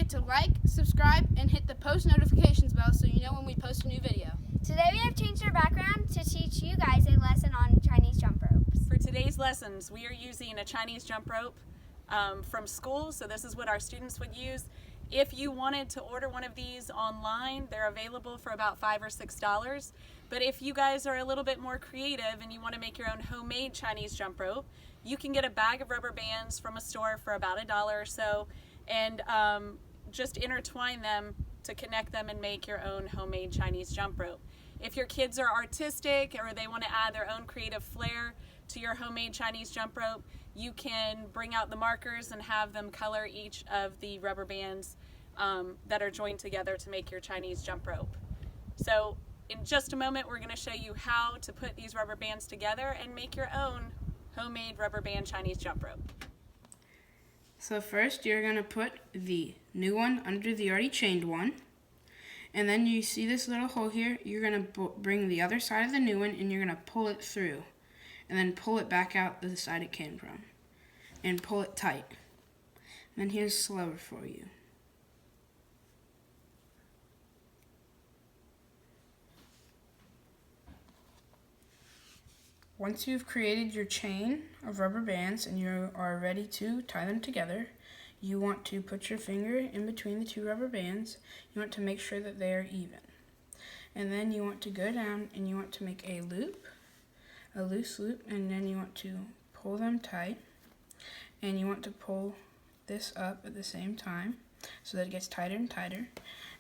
forget to like, subscribe, and hit the post notifications bell so you know when we post a new video. Today we have changed our background to teach you guys a lesson on Chinese jump ropes. For today's lessons, we are using a Chinese jump rope from school, so this is what our students would use. If you wanted to order one of these online, they're available for about $5 or $6. But if you guys are a little bit more creative and you want to make your own homemade Chinese jump rope, you can get a bag of rubber bands from a store for about $1 or so, and just intertwine them to connect them and make your own homemade Chinese jump rope. If your kids are artistic or they want to add their own creative flair to your homemade Chinese jump rope, you can bring out the markers and have them color each of the rubber bands that are joined together to make your Chinese jump rope. So in just a moment, we're going to show you how to put these rubber bands together and make your own homemade rubber band Chinese jump rope. So first you're going to put the new one under the already chained one. And then you see this little hole here, you're going to bring the other side of the new one and you're going to pull it through. And then pull it back out the side it came from. And pull it tight. And then here's slower for you. Once you've created your chain of rubber bands and you are ready to tie them together, you want to put your finger in between the two rubber bands. You want to make sure that they are even. And then you want to go down and you want to make a loop, a loose loop, and then you want to pull them tight. And you want to pull this up at the same time so that it gets tighter and tighter.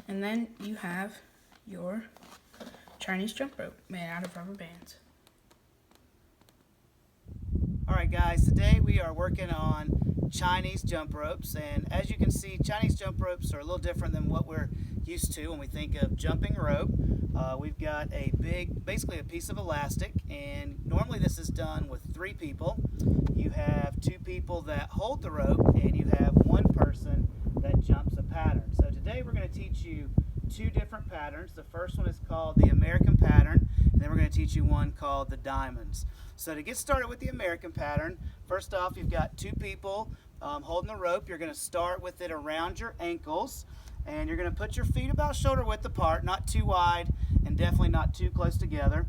And then you have your Chinese jump rope made out of rubber bands. Alright guys, today we are working on Chinese jump ropes, and as you can see, Chinese jump ropes are a little different than what we're used to when we think of jumping rope. We've got a basically a piece of elastic, and normally this is done with 3 people. You have 2 people that hold the rope, and you have 1 person that jumps a pattern. So today we're going to teach you 2 different patterns. The first one is called the American pattern, and then we're going to teach you one called the diamonds. So to get started with the American pattern, first off you've got 2 people holding the rope. You're going to start with it around your ankles, and you're going to put your feet about shoulder width apart, not too wide and definitely not too close together.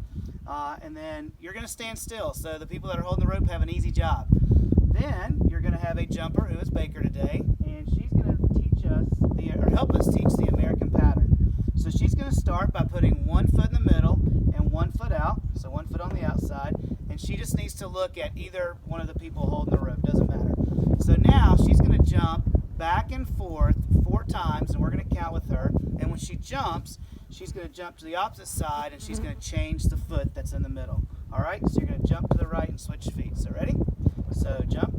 And then you're going to stand still, so the people that are holding the rope have an easy job. Then you're going to have a jumper who is Baker today, and she's going to teach us or help us teach the American pattern. So she's going to start by putting 1 foot in the middle and 1 foot out, so 1 foot on the outside, and she just needs to look at either one of the people holding the rope, doesn't matter. So now she's going to jump back and forth 4 times, and we're going to count with her, and when she jumps, she's going to jump to the opposite side, and she's going to change the foot that's in the middle. Alright, so you're going to jump to the right and switch feet. So ready? So jump.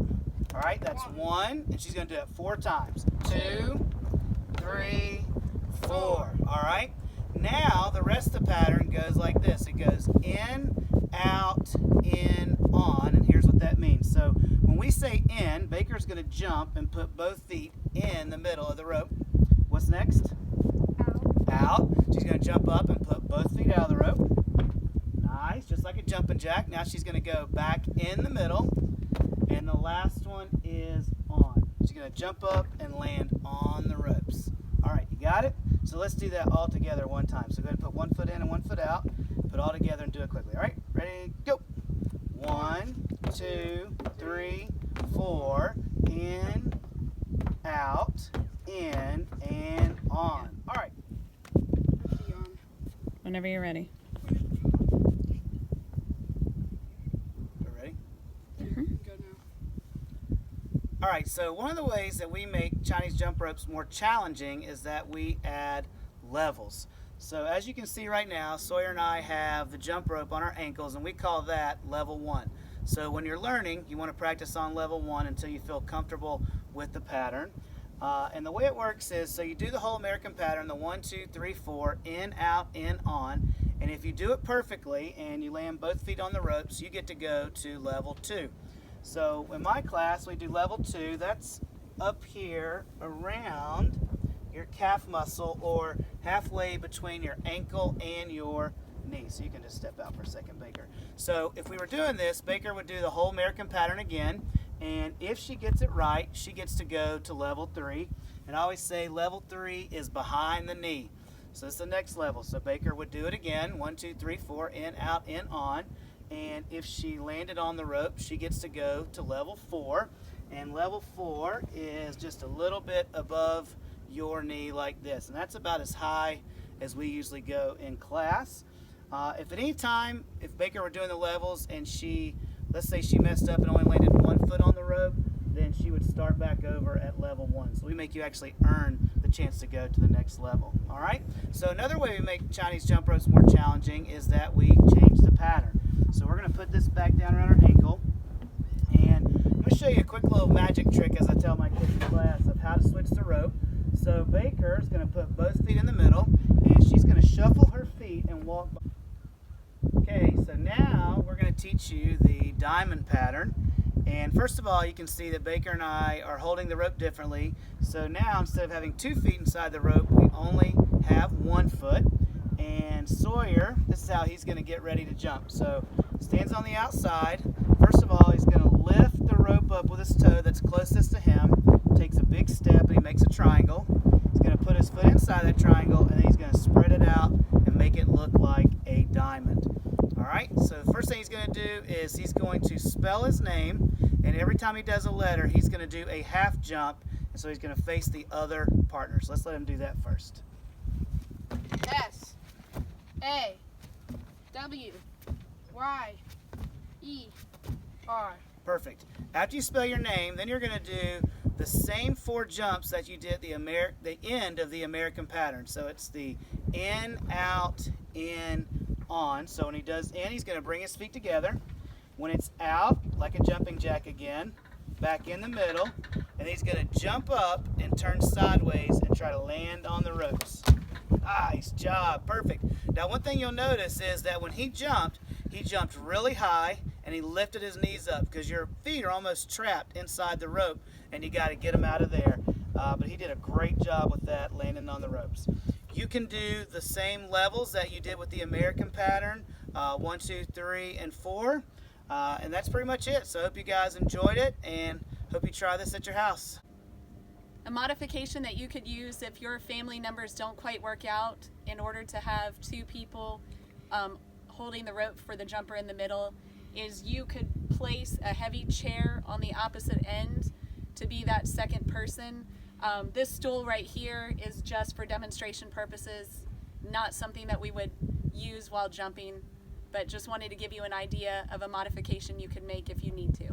Alright, that's 1, and she's going to do it 4 times. 2, 3, 4. Alright, now the rest of the pattern goes like this. It goes in, out, in, on, and here's what that means. So when we say in, Baker's going to jump and put both feet in the middle of the rope. What's next? Out. She's going to jump up and put both feet out of the rope. Nice, just like a jumping jack. Now she's going to go back in the middle, and the last one is on. She's going to jump up and land on the ropes. Alright, you got it? So let's do that all together one time. So go ahead and put 1 foot in and 1 foot out. Put it all together and do it quickly. Alright, ready, go. 1, 2, 3, 4. In, out, in, and on. Alright. Whenever you're ready. We're ready? Go now. Alright, so one of the ways that we make Chinese jump ropes more challenging is that we add levels. So as you can see right now, Sawyer and I have the jump rope on our ankles, and we call that level 1. So when you're learning, you want to practice on level 1 until you feel comfortable with the pattern. And the way it works is, so you do the whole American pattern, the 1, 2, 3, 4, in, out, in, on. And if you do it perfectly and you land both feet on the ropes, you get to go to level 2. So in my class, we do level 2. That's up here around your calf muscle, or halfway between your ankle and your knee. So you can just step out for a second, Baker. So if we were doing this, Baker would do the whole American pattern again, And if she gets it right, she gets to go to level 3. And I always say level 3 is behind the knee. So it's the next level. So Baker would do it again. 1, 2, 3, 4, in, out, in, on. And if she landed on the rope, she gets to go to level 4. And level 4 is just a little bit above your knee like this. And that's about as high as we usually go in class. If at any time, if Baker were doing the levels and she, let's say she messed up and only landed 1 foot on the rope, then she would start back over at level 1. So we make you actually earn the chance to go to the next level. All right? So another way we make Chinese jump ropes more challenging is that we change the pattern. So we're going to put this back down around her ankle. And I'm going to show you a quick little magic trick as I tell my kids in class of how to switch the rope. So Baker is going to put both feet in the middle, and she's going to shuffle her feet and walk. Okay, so now we're going to teach you the diamond pattern. And first of all, you can see that Baker and I are holding the rope differently. So now instead of having 2 feet inside the rope, we only have 1 foot. And Sawyer, this is how he's going to get ready to jump. So stands on the outside. First of all, he's going to lift the rope up with his toe that's closest to him. Takes a big step and he makes a triangle. He's going to put his foot inside that triangle and then he's going to spread it out and make it look like a diamond. Alright, so the first thing he's going to do is he's going to spell his name, and every time he does a letter, he's going to do a half jump, and so he's going to face the other partners. Let's let him do that first. S A W Y E R. Perfect. After you spell your name, then you're going to do the same 4 jumps that you did the end of the American pattern. So it's the in, out, in, on. So when he does in, he's going to bring his feet together. When it's out, like a jumping jack again, back in the middle, and he's going to jump up and turn sideways and try to land on the ropes. Nice job. Perfect. Now one thing you'll notice is that when he jumped really high and he lifted his knees up because your feet are almost trapped inside the rope and you got to get them out of there. But he did a great job with that, landing on the ropes. You can do the same levels that you did with the American pattern, 1, 2, 3, and 4. And that's pretty much it. So I hope you guys enjoyed it and hope you try this at your house. A modification that you could use if your family numbers don't quite work out in order to have 2 people holding the rope for the jumper in the middle is you could place a heavy chair on the opposite end to be that second person. This stool right here is just for demonstration purposes, not something that we would use while jumping, but just wanted to give you an idea of a modification you could make if you need to.